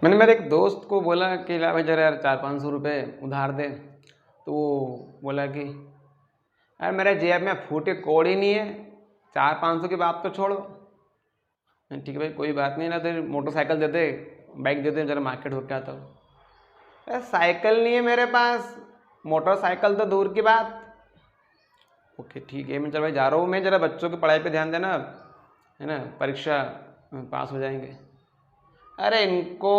मैंने मेरे एक दोस्त को बोला कि ला भाई जरा यार 400-500 रुपये उधार दे। तो वो बोला कि यार मेरे जेब में फूटे कौड़ी नहीं है, 400-500 की बात तो छोड़ो। ठीक है भाई कोई बात नहीं ना, तेरी मोटरसाइकिल दे दे, बाइक दे दे, जरा मार्केट होके आता हूँ। अरे साइकिल नहीं है मेरे पास, मोटरसाइकिल तो दूर की बात। ओके ठीक है, मैं चल भाई जा रहा हूँ, मैं जरा बच्चों की पढ़ाई पे ध्यान देना, है ना, परीक्षा पास हो जाएंगे। अरे इनको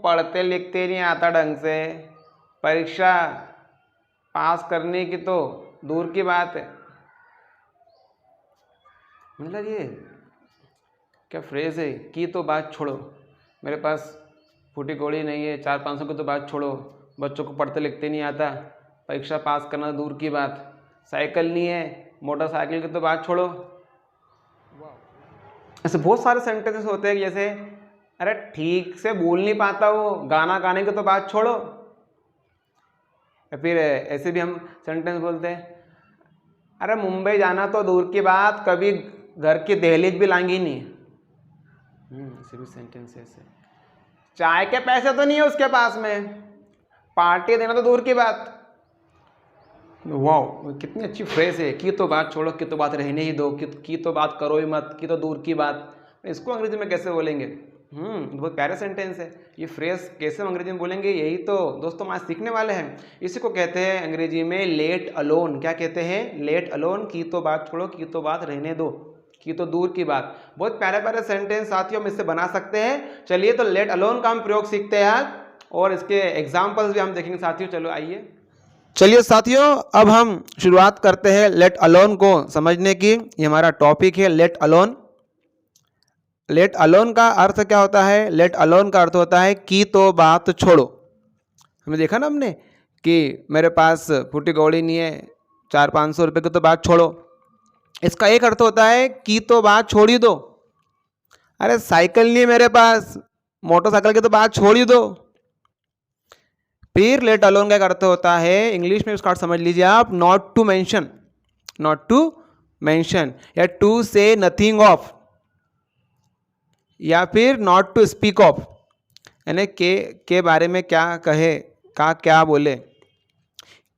पढ़ते लिखते नहीं आता ढंग से, परीक्षा पास करने की तो दूर की बात है। मतलब ये क्या फ्रेज है कि तो बात छोड़ो, मेरे पास फूटी कौड़ी नहीं है, 400-500 की तो बात छोड़ो, बच्चों को पढ़ते लिखते नहीं आता, परीक्षा पास करना दूर की बात, साइकिल नहीं है, मोटरसाइकिल की तो बात छोड़ो। ऐसे बहुत सारे सेंटेंसेस होते हैं जैसे अरे ठीक से बोल नहीं पाता वो, गाना गाने की तो बात छोड़ो। या फिर ऐसे भी हम सेंटेंस बोलते हैं अरे मुंबई जाना तो दूर की बात, कभी घर की दहलीज भी लांगी नहीं। ऐसे भी सेंटेंस ऐसे, चाय के पैसे तो नहीं है उसके पास में, पार्टी देना तो दूर की बात। वाह कितनी अच्छी फ्रेज है, की तो बात छोड़ो, की तो बात रहने ही दो, की तो बात करो ही मत, की तो दूर की बात। इसको अंग्रेजी में कैसे बोलेंगे? बहुत प्यारा सेंटेंस है। ये फ्रेज कैसे अंग्रेजी में बोलेंगे, यही तो दोस्तों आज सीखने वाले हैं। इसी को कहते हैं अंग्रेजी में लेट अलोन। क्या कहते हैं? Let alone. की तो बात छोड़ो, की तो बात रहने दो, की तो दूर की बात। बहुत प्यारे प्यारे सेंटेंस साथियों हम इससे बना सकते हैं। चलिए तो लेट अलोन का हम प्रयोग सीखते हैं आज, और इसके एग्जाम्पल्स भी हम देखेंगे साथियों। चलो आइए, चलिए साथियों अब हम शुरुआत करते हैं लेट अलोन को समझने की। ये हमारा टॉपिक है लेट अलोन। लेट अलोन का अर्थ क्या होता है? लेट अलोन का अर्थ होता है कि तो बात छोड़ो। हमने देखा ना हमने कि मेरे पास फूटी कौड़ी नहीं है, 400-500 रुपये की तो बात छोड़ो। इसका एक अर्थ होता है कि तो बात छोड़ ही दो। अरे साइकिल नहीं है मेरे पास, मोटरसाइकिल की तो बात छोड़ ही दो। फिर लेट अलोन का एक अर्थ होता है, इंग्लिश में उसका अर्थ समझ लीजिए आप, not to mention. Not to mention या टू से नथिंग ऑफ, या फिर नॉट टू स्पीक ऑफ, यानी के बारे में क्या कहे, का क्या बोले।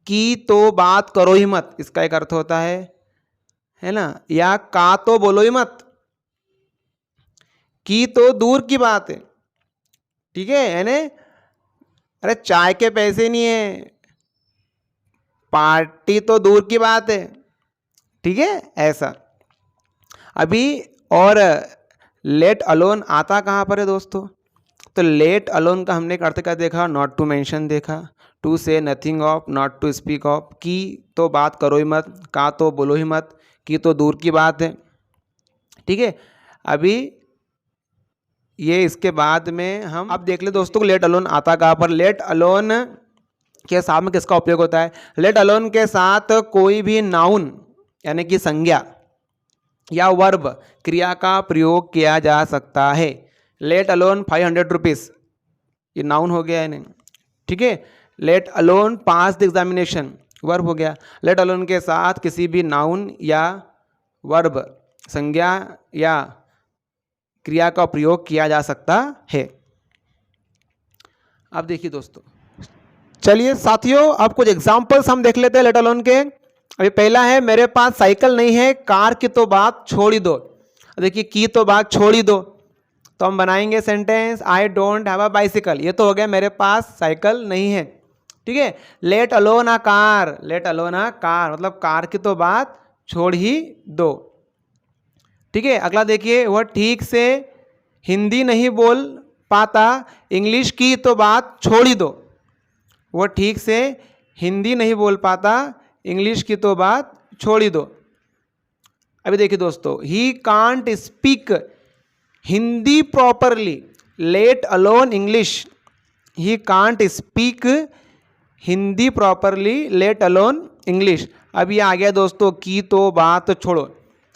की तो बात करो ही मत, इसका एक अर्थ होता है ना, या का तो बोलो ही मत। की तो दूर की बात है, ठीक है, यानी अरे चाय के पैसे नहीं है, पार्टी तो दूर की बात है, ठीक है, ऐसा। अभी और लेट अलोन आता कहाँ पर है दोस्तों? तो लेट अलोन का हमने एक अर्थ क्या देखा? नॉट टू मेंशन देखा, to say nothing of, not to speak of, की तो बात करो ही मत, का तो बोलो ही मत, की तो दूर की बात है, ठीक है। अभी ये इसके बाद में हम अब देख ले दोस्तों लेट अलोन आता कहाँ पर। लेट अलोन के साथ में किसका उपयोग होता है? लेट अलोन के साथ कोई भी नाउन यानी कि संज्ञा या वर्ब क्रिया का प्रयोग किया जा सकता है। लेट अलोन 500 रुपीज़, ये नाउन हो गया है नहीं, ठीक है। Late alone pass the examination, verb हो गया। लेट अलोन के साथ किसी भी नाउन या वर्ब संज्ञा या क्रिया का प्रयोग किया जा सकता है। अब देखिए दोस्तों, चलिए साथियों अब कुछ एग्जांपल्स हम देख लेते हैं लेट अलोन के। अभी पहला है, मेरे पास साइकिल नहीं है, कार की तो बात छोड़ ही दो। देखिए की तो बात छोड़ ही दो, तो हम बनाएंगे sentence I don't have a bicycle. ये तो हो गया मेरे पास साइकिल नहीं है, ठीक है। Let alone a car, let alone a car मतलब कार की तो बात छोड़ ही दो, ठीक है। अगला देखिए, वह ठीक से हिंदी नहीं बोल पाता, इंग्लिश की तो बात छोड़ ही दो। वह ठीक से हिंदी नहीं बोल पाता, इंग्लिश की तो बात छोड़ ही दो। अभी देखिए दोस्तों, he can't speak Hindi properly, let alone English. He can't speak Hindi properly, let alone English. अब ये आ गया दोस्तों की तो बात छोड़ो।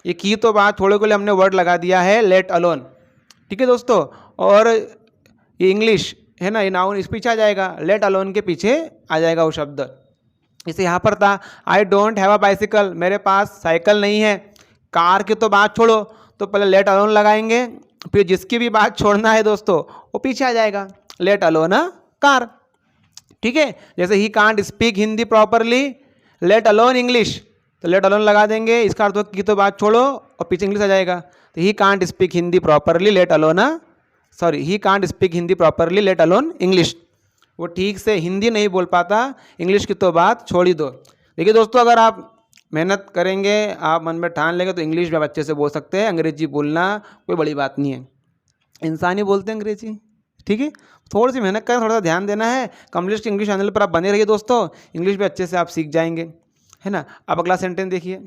ये की तो बात छोड़ो के लिए हमने वर्ड लगा दिया है लेट अलोन, ठीक है दोस्तों। और ये इंग्लिश है ना, ये नाउन इस पीछे आ जाएगा, लेट अलोन के पीछे आ जाएगा वो शब्द। जैसे यहाँ पर था I don't have a bicycle, मेरे पास साइकिल नहीं है। कार की तो बात छोड़ो, तो पहले लेट अलोन लगाएंगे, फिर जिसकी भी बात छोड़ना है दोस्तों वो पीछे आ जाएगा। Let alone a car. ठीक है, जैसे he can't speak Hindi properly, let alone English, तो लेट अलोन लगा देंगे, इसका अर्थ की तो बात छोड़ो और पीछे इंग्लिश आ जाएगा। तो he can't speak Hindi properly let alone he can't speak Hindi properly let alone English. वो ठीक से हिंदी नहीं बोल पाता, इंग्लिश की तो बात छोड़ ही दो। देखिए दोस्तों, अगर आप मेहनत करेंगे, आप मन में ठान लेंगे तो इंग्लिश भी आप अच्छे से बोल सकते हैं। अंग्रेजी बोलना कोई बड़ी बात नहीं है, इंसान ही बोलते हैं अंग्रेजी। ठीक है, थोड़ी सी मेहनत करें, थोड़ा सा ध्यान देना है। कम्प्लीट इंग्लिश चैनल पर आप बने रहिए दोस्तों, इंग्लिश भी अच्छे से आप सीख जाएंगे, है ना। अब अगला सेंटेंस देखिए,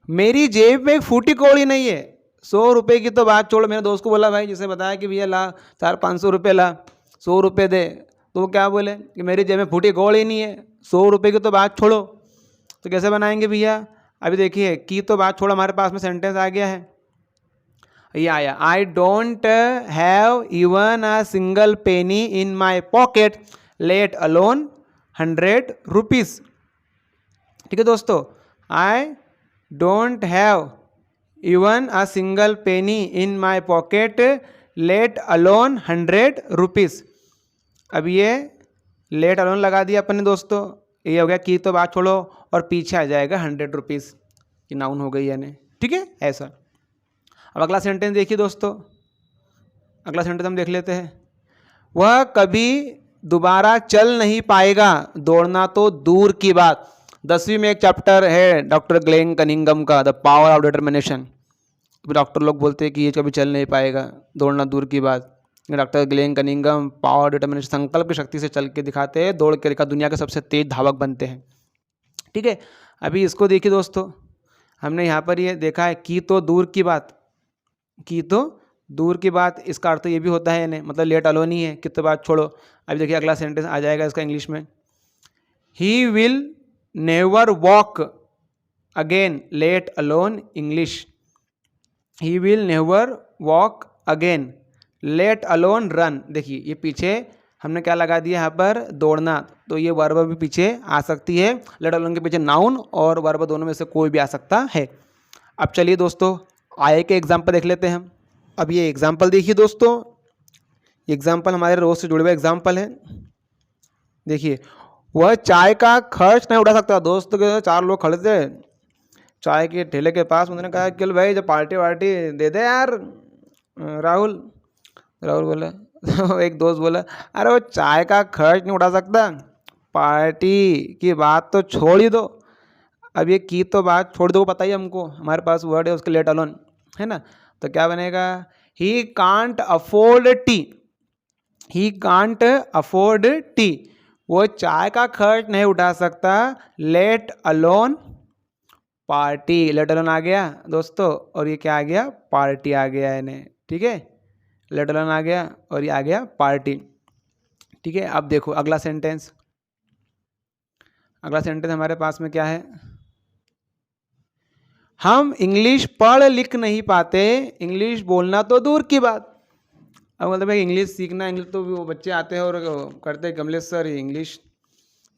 मेरी जेब में फूटी कौड़ी नहीं है। 100 रुपये की तो बात छोड़, मेरे दोस्त को बोला भाई, जिसे बताया कि भैया ला 400-500 रुपये ला, 100 रुपये दे, तो वो क्या बोले कि मेरी जेब में फूटी कौड़ी नहीं है। 100 रुपये की तो बात छोड़ो, तो कैसे बनाएंगे भैया। अभी देखिए, की तो बात छोड़ो, हमारे पास में सेंटेंस आ गया है, ये आया, I don't have even a single penny in my pocket let alone 100 rupees. ठीक है दोस्तों, I don't have even a single penny in my pocket let alone 100 rupees. अब ये लेट अलोन लगा दिया अपन ने दोस्तों, ये हो गया की तो बात छोड़ो, और पीछे आ जाएगा 100 रुपीज़ की नाउन हो गई यानी। ठीक है, ऐसा। अब अगला सेंटेंस देखिए दोस्तों, अगला सेंटेंस हम देख लेते हैं, वह कभी दोबारा चल नहीं पाएगा, दौड़ना तो दूर की बात। 10वीं में एक चैप्टर है डॉक्टर ग्लेन कनिंगम का, the power of determination. Doctor लोग बोलते हैं कि ये कभी चल नहीं पाएगा, दौड़ना दूर की बात। Doctor Glenn Cunningham power of determination, संकल्प की शक्ति से चल के दिखाते हैं, दौड़ के दिखा, दुनिया के सबसे तेज धावक बनते हैं। ठीक है, अभी इसको देखिए दोस्तों, हमने यहाँ पर ये देखा है, की तो दूर की बात, की तो दूर की बात, इसका अर्थ ये भी होता है यानी मतलब लेट अलोन ही है, कि तो बात छोड़ो। अभी देखिए अगला सेंटेंस आ जाएगा इसका इंग्लिश में, he will never walk again let alone English. He will never walk again let alone run. देखिए ये पीछे हमने क्या लगा दिया यहाँ पर, दौड़ना, तो ये वर्ब भी पीछे आ सकती है। लेट अलोन के पीछे नाउन और वर्ब दोनों में से कोई भी आ सकता है। अब चलिए दोस्तों, आए के एग्जाम्पल देख लेते हैं हम। अब ये एग्जाम्पल देखिए दोस्तों, एग्जाम्पल हमारे रोज से जुड़े हुए एग्जाम्पल है। देखिए, वह चाय का खर्च नहीं उठा सकता। दोस्तों के 4 लोग खड़े थे चाय के ठेले के पास, उन्होंने कहा कि भाई जब पार्टी वार्टी दे दे यार राहुल बोला तो एक दोस्त बोला, अरे वो चाय का खर्च नहीं उठा सकता, पार्टी की बात तो छोड़ ही दो। अब ये की तो बात छोड़ दो, पता ही हमको, हमारे पास वर्ड है उसके लेट अलोन, है ना। तो क्या बनेगा, he can't afford tea, he can't afford tea, वो चाय का खर्च नहीं उठा सकता, let alone party. Let alone आ गया दोस्तों, और ये क्या आ गया, पार्टी आ गया है। ठीक है, लेट अलोन आ गया और ये आ गया पार्टी। ठीक है, अब देखो अगला सेंटेंस, अगला सेंटेंस हमारे पास में क्या है, हम इंग्लिश पढ़ लिख नहीं पाते, इंग्लिश बोलना तो दूर की बात। अब मतलब भाई इंग्लिश सीखना, इंग्लिश तो वो बच्चे आते हैं और करते हैं, कमलेश सर इंग्लिश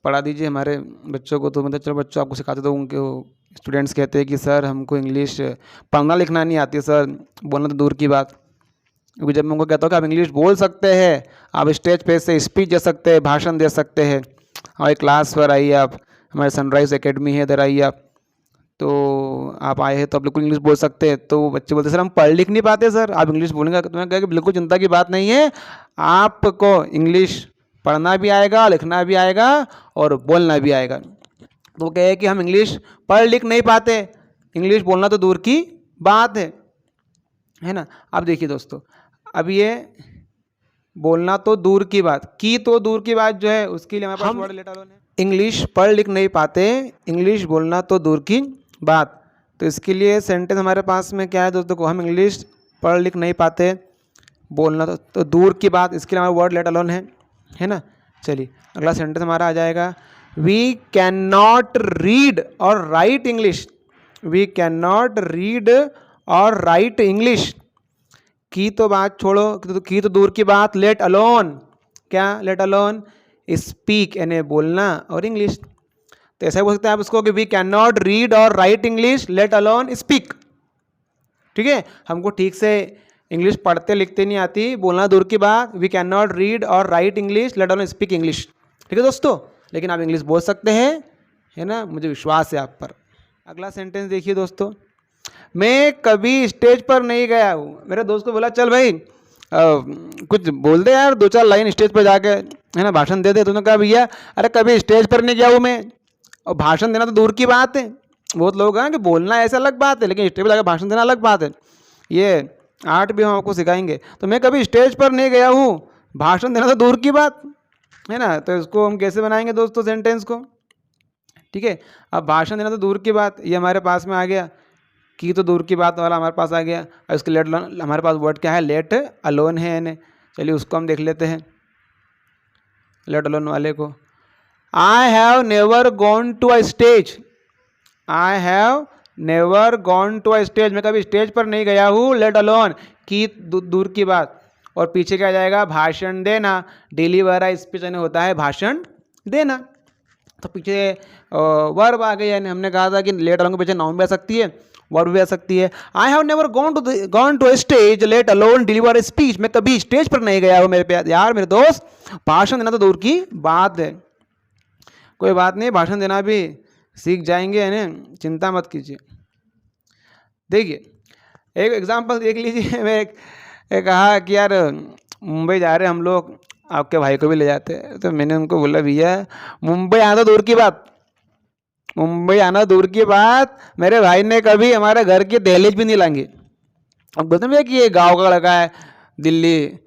पढ़ा दीजिए हमारे बच्चों को। तो मतलब चलो बच्चों आपको सिखाते, तो उनके स्टूडेंट्स कहते हैं कि सर हमको इंग्लिश पढ़ना लिखना नहीं आती सर, बोलना तो दूर की बात। क्योंकि जब मैं उनको कहता हूँ कि आप इंग्लिश बोल सकते हैं, आप स्टेज पे से स्पीच दे सकते हैं, भाषण दे सकते हैं, हमारी क्लास पर आइए आप, हमारे सनराइज एकेडमी है, इधर आइए आप, तो आप आए हैं तो आप बिल्कुल इंग्लिश बोल सकते हैं। तो बच्चे बोलते सर हम पढ़ लिख नहीं पाते सर, आप इंग्लिश बोलेंगे। तो मैंने कहा कि बिल्कुल चिंता की बात नहीं है, आपको इंग्लिश पढ़ना भी आएगा, लिखना भी आएगा और बोलना भी आएगा। तो वो कहे कि हम इंग्लिश पढ़ लिख नहीं पाते, इंग्लिश बोलना तो दूर की बात है ना। अब देखिए दोस्तों, अब ये बोलना तो दूर की बात, की तो दूर की बात जो है, उसके लिए हमारे पास वर्ड लेट अलोन है। इंग्लिश पढ़ लिख नहीं पाते, इंग्लिश बोलना तो दूर की बात, तो इसके लिए सेंटेंस हमारे पास में क्या है दोस्तों को, हम इंग्लिश पढ़ लिख नहीं पाते, बोलना तो दूर की बात, इसके लिए हमारा वर्ड लेट अलोन है ना। चलिए अगला सेंटेंस हमारा आ जाएगा, वी कैन नॉट रीड और write English, we can not read और राइट इंग्लिश। की तो बात छोड़ो, की तो दूर की बात, लेट अलोन, क्या लेट अलोन, स्पीक यानी बोलना और इंग्लिश। तो ऐसा बोल सकते हैं आप इसको कि वी कैन नॉट रीड और write English, late alone speak. ठीक है, हमको ठीक से इंग्लिश पढ़ते लिखते नहीं आती, बोलना दूर की बात, वी कैन नॉट रीड और write English, late alone speak English. ठीक है दोस्तों, लेकिन आप इंग्लिश बोल सकते हैं, है ना, मुझे विश्वास है आप पर। अगला सेंटेंस देखिए दोस्तों, मैं कभी स्टेज पर नहीं गया हूँ। मेरे दोस्त को बोला चल भाई कुछ बोल दे यार, 2-4 लाइन स्टेज पर जाके, है ना, भाषण दे दे। तूने कहा भैया अरे कभी स्टेज पर नहीं गया हूँ मैं, और भाषण देना तो दूर की बात है। बहुत लोग हैं कि बोलना ऐसा अलग बात है, लेकिन स्टेज पर जाकर भाषण देना अलग बात है। ये आर्ट भी हम आपको सिखाएंगे। तो मैं कभी स्टेज पर नहीं गया हूँ, भाषण देना तो दूर की बात है ना। तो इसको हम कैसे बनाएंगे दोस्तों सेंटेंस को? ठीक है, अब भाषण देना तो दूर की बात, ये हमारे पास में आ गया, की तो दूर की बात वाला हमारे पास आ गया। और इसके लेट अलोन हमारे पास वर्ड क्या है, लेट अलोन है यानी। चलिए उसको हम देख लेते हैं, लेट अलोन वाले को। I have never gone to a stage, I have never gone to a stage, मैं कभी स्टेज पर नहीं गया हूँ, लेट अलोन की दूर की बात। और पीछे क्या जाएगा, भाषण देना, डिलीवर अ स्पीच यानी होता है भाषण देना। तो पीछे वर्ब आ गई, यानी हमने कहा था कि लेट अलोन के पीछे नाउन भी आ सकती है, वर्ब भी आ सकती है। I have never gone to stage let alone deliver speech, मैं कभी स्टेज पर नहीं गया हूँ मेरे प्यार यार मेरे दोस्त, भाषण देना तो दूर की बात है। कोई बात नहीं, भाषण देना भी सीख जाएंगे, है ना, चिंता मत कीजिए। देखिए एक एग्जांपल देख लीजिए। मैं एक कहा कि यार मुंबई जा रहे हम लोग, आपके भाई को भी ले जाते हैं। तो मैंने उनको बोला भैया मुंबई आना दूर की बात, मुंबई आना दूर की बात, मेरे भाई ने कभी हमारे घर की दहलीज भी नहीं लांगी। अब बोलते भैया कि ये गाँव का लड़का है, दिल्ली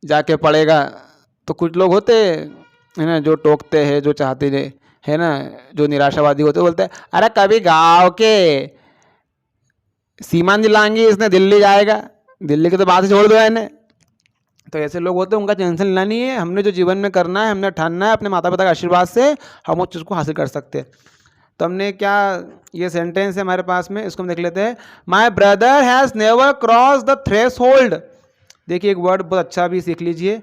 जाके पढ़ेगा। तो कुछ लोग होते है ना जो टोकते हैं, जो चाहते है ना, जो निराशावादी होते, बोलते हैं अरे कभी गाँव के सीमा नहीं लाएंगे, इसने दिल्ली जाएगा, दिल्ली की तो बात ही छोड़ दो इन्हें। तो ऐसे लोग होते हैं, उनका टेंशन लेना नहीं है। हमने जो जीवन में करना है, हमने ठानना है, अपने माता पिता के आशीर्वाद से हम उस चीज़ को हासिल कर सकते हैं। तो हमने क्या, ये सेंटेंस है हमारे पास में, इसको हम देख लेते हैं। My brother has never cross the threshold. देखिए एक वर्ड बहुत अच्छा भी सीख लीजिए,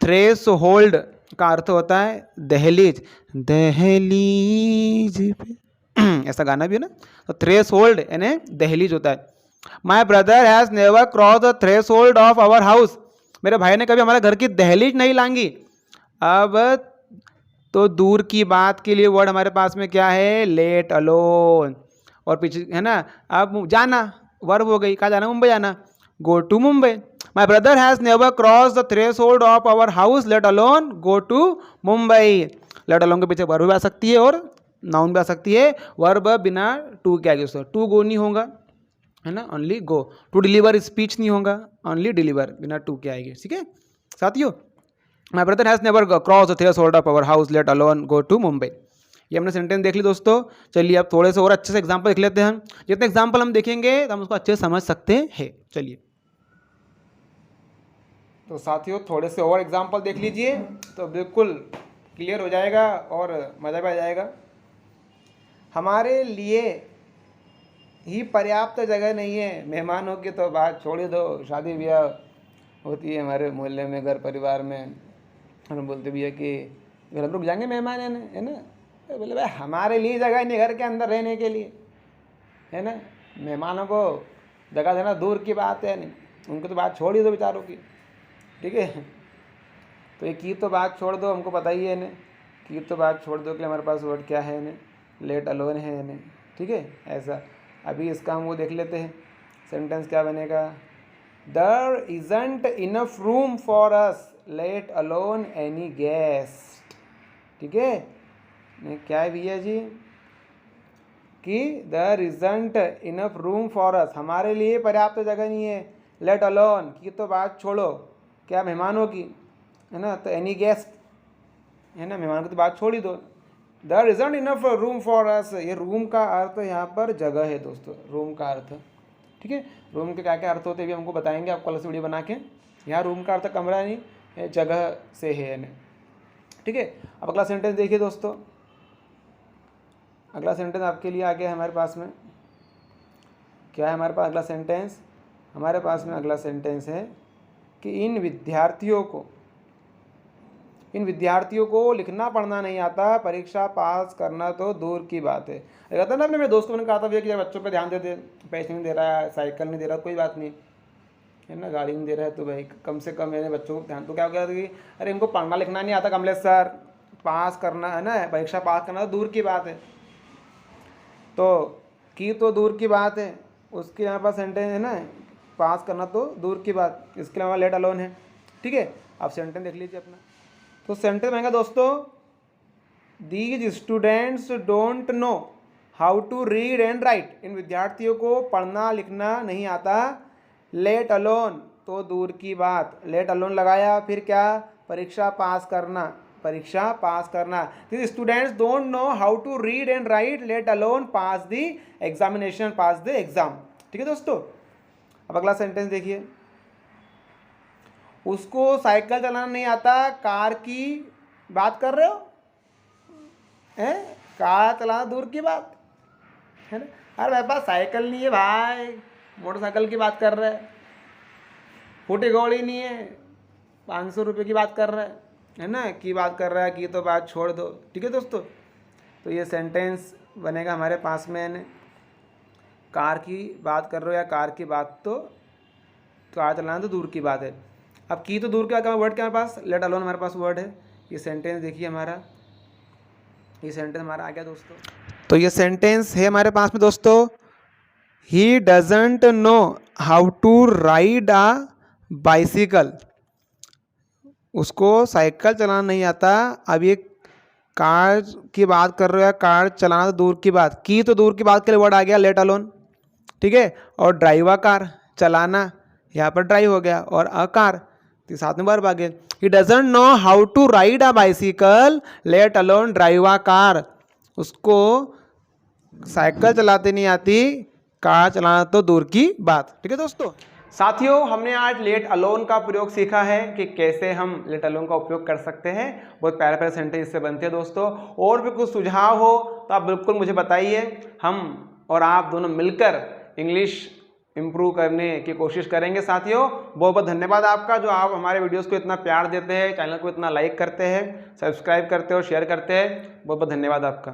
थ्रेस होल्ड का अर्थ होता है दहलीज, दहलीज पे ऐसा गाना भी है ना। तो थ्रेस होल्ड यानी दहलीज होता है। My brother has never cross the threshold of our house, मेरे भाई ने कभी हमारे घर की दहलीज नहीं लांगी। अब तो दूर की बात के लिए वर्ड हमारे पास में क्या है, लेट अलोन। और पीछे है ना, अब जाना वर्ब हो गई, कहाँ जाना, मुंबई जाना, go to Mumbai. My brother has never cross the threshold of our house, let alone go to Mumbai. Let alone के पीछे वर्ब भी आ सकती है और नाउन भी आ सकती है। वर्ब बिना टू के आगे, उसको टू गो नहीं होगा, है ना, only go. To deliver speech नहीं होगा, ओनली डिलीवर, बिना टू के आएगी। ठीक है साथियों, my brother has never cross the threshold of our house, let alone go to Mumbai. ये हमने सेंटेंस देख ली दोस्तों। चलिए अब थोड़े से और अच्छे से एग्जांपल देख लेते हैं। जितने एग्जांपल हम देखेंगे तो हम उसको अच्छे से समझ सकते हैं। चलिए तो साथियों थोड़े से और एग्जांपल देख लीजिए तो बिल्कुल क्लियर हो जाएगा और मज़ा भी आ जाएगा। हमारे लिए ही पर्याप्त जगह नहीं है, मेहमानों की तो बात छोड़ ही दो। शादी ब्याह होती है हमारे मोहल्ले में, घर परिवार में, हम बोलते भैया कि घर हम रुक जाएंगे मेहमान है ना। तो बोले भाई हमारे लिए जगह नहीं घर के अंदर रहने के लिए, है ना। मेहमानों को जगह देना दूर की बात है, नहीं उनको तो बात छोड़ ही दो बेचारों की। ठीक है, तो ये की तो बात छोड़ दो, हमको पता ही है ना, की तो बात छोड़ दो कि हमारे पास वर्ड क्या है ना, लेट अलोन है ना। ठीक है, ऐसा अभी इसका हम वो देख लेते हैं। सेंटेंस क्या बनेगा, there isn't enough room for us, let alone any guest. ठीक है, क्या है भैया जी कि there isn't enough room for us, हमारे लिए पर्याप्त जगह नहीं है, लेट अलोन की तो बात छोड़ो, क्या मेहमानों की, है ना, तो एनी गेस्ट, है ना, मेहमानों की तो बात छोड़ ही दो। There isn't enough room for us, ये रूम का अर्थ यहाँ पर जगह है दोस्तों, रूम का अर्थ। ठीक है, रूम के क्या क्या अर्थ होते हैं भी हमको बताएंगे आपको अलग से वीडियो बना के। यहाँ रूम का अर्थ कमरा नहीं, जगह से है ना। ठीक है, अब अगला सेंटेंस देखिए दोस्तों। अगला सेंटेंस आपके लिए आ गया हमारे पास में, क्या है हमारे पास अगला सेंटेंस, हमारे पास में अगला सेंटेंस है कि इन विद्यार्थियों को लिखना पढ़ना नहीं आता, परीक्षा पास करना तो दूर की बात है। कहता ना, अपने मेरे दोस्तों ने कहा था भैया कि बच्चों पे ध्यान दे दे, पैसे नहीं दे रहा है, साइकिल नहीं दे रहा, कोई बात नहीं, है ना, गाली नहीं दे रहा है तो भाई कम से कम मेरे बच्चों को ध्यान। तो क्या हो गया कि अरे इनको पढ़ना लिखना नहीं आता कमलेश सर, पास करना है ना, परीक्षा पास करना तो दूर की बात है। तो की तो दूर की बात है, उसके यहाँ पास सेंटेंस है ना, पास करना तो दूर की बात, इसके अलावा लेट अलोन है। ठीक है, आप सेंटेंस देख लीजिए अपना। तो सेंटेंस बनेगा दोस्तों, these students don't know how to read and write. इन विद्यार्थियों को पढ़ना लिखना नहीं आता, लेट अलोन तो दूर की बात, लेट अलोन लगाया, फिर क्या, परीक्षा पास करना, परीक्षा पास करना। These students don't know how to read and write, let alone pass the examination, pass the exam. ठीक है दोस्तों, अब अगला सेंटेंस देखिए, उसको साइकिल चलाना नहीं आता, कार की बात कर रहे हो हैं, कार चलाना दूर की बात है ना, अरे मेरे पास साइकिल नहीं है भाई, मोटरसाइकिल की बात कर रहा है, फूटी घोड़ी नहीं है, 500 रुपये की बात कर रहा है ना, की बात कर रहा है, की तो बात छोड़ दो। ठीक है दोस्तों, तो ये सेंटेंस बनेगा हमारे पास में, कार की बात कर रहे हो या कार की बात तो कार चलाना तो दूर की बात है। अब की तो दूर का वर्ड क्या हमारे पास, लेट अलोन हमारे पास वर्ड है। ये सेंटेंस देखिए हमारा, ये सेंटेंस हमारा आ गया दोस्तों। तो ये सेंटेंस है हमारे पास में दोस्तों, he doesn't know how to ride a bicycle, उसको साइकिल चलाना नहीं आता। अब ये कार की बात कर रहे हो या कार चलाना तो दूर की बात, की तो दूर की बात के लिए वर्ड आ गया लेट अलोन। ठीक है, और ड्राइव अ कार, चलाना, यहाँ पर ड्राइव हो गया, और अ कार तो साथ में वर्ब आ गया। He doesn't know how to ride a bicycle, let alone drive a car, उसको साइकिल चलाते नहीं आती, कार चलाना तो दूर की बात। ठीक है दोस्तों, साथियों हमने आज लेट अलोन का प्रयोग सीखा है कि कैसे हम लेट अलोन का उपयोग कर सकते हैं। बहुत प्यारे प्यारे सेंटेंस इससे बनते हैं दोस्तों। और भी कुछ सुझाव हो तो आप बिल्कुल मुझे बताइए, हम और आप दोनों मिलकर इंग्लिश इम्प्रूव करने की कोशिश करेंगे। साथियों बहुत बहुत धन्यवाद आपका, जो आप हमारे वीडियोस को इतना प्यार देते हैं, चैनल को इतना लाइक करते हैं, सब्सक्राइब करते हो, शेयर करते हैं। बहुत बहुत धन्यवाद आपका।